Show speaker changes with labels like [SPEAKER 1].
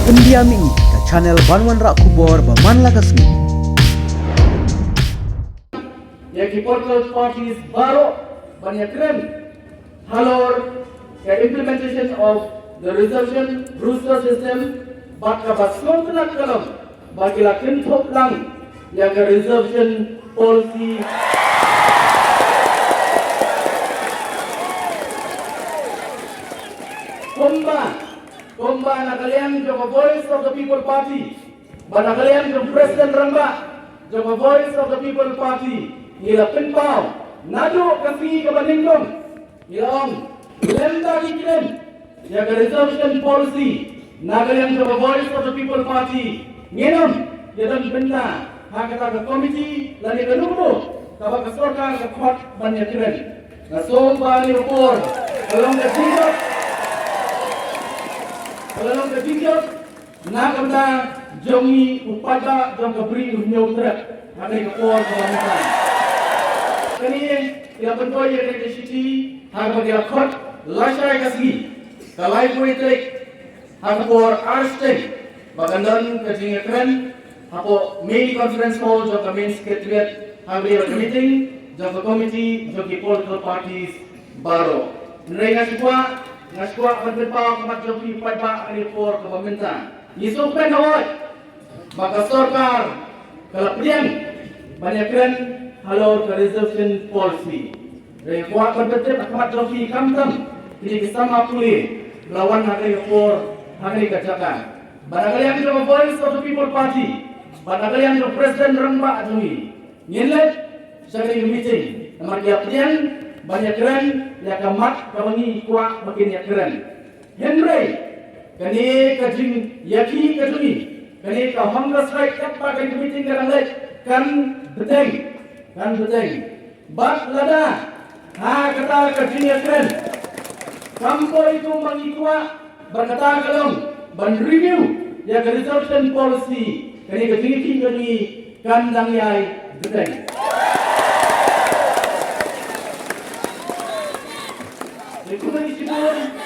[SPEAKER 1] Pendiami ke channel Banwan Rak Kubor Baman Lagasmi.
[SPEAKER 2] Yang political parties baru banyak keren halor ke implementation of the reservation rooster system baka baslon tenak kalam bagi lakin tok lang yang ke reservation policy Komba na kalian joko voice of the people party. Bana kalian joko President Rangba joko voice of the people party. Nila pinpau nado kasi kabaningdong. Nila ong lenda kikilen. Ya ke reservation policy. Na kalian joko voice of the people party. Nginom ya dan benda hakata ke committee lani kanubo kabak sorkar ke khot banyak kiren. Na somba ni report along the field. Kalau kita fikir, nak kita jongi upada jong keberi unyong terak, ada yang kuat kebanyakan. Kini kita bentuk yang ada di sini, harga dia kot, lasai kasih, kalai politik, harga kuat arsting, bagandan kerjanya keren, apa main conference hall jong main secretariat, harga dia meeting, jong komiti, jong political parties baru. Mereka semua Naswa berdepan kemat joki pada report ke pemerintah. Yisupen awal. Maka sorkar kelapian banyak keren halor ke reservation policy. Report berdepan kemat joki kamtam. Ini bersama pulih lawan hari report hari kerjakan. Barangkali yang juga voice of the people party. Barangkali yang juga President Rangba Adui. Nyelet sekali meeting. Nama dia pilihan banyak keren ya kamat kawangi kuat makin ya keren. Henry kani kajing yaki kajuni kani ka hangga strike apa kan meeting kan lek kan beteng bat lada kata kajing ya keren. Kampo itu mangi kuat berkata kalong ban review ya reservation policy kani kajing kini kan lang yai beteng. Ikutan isipun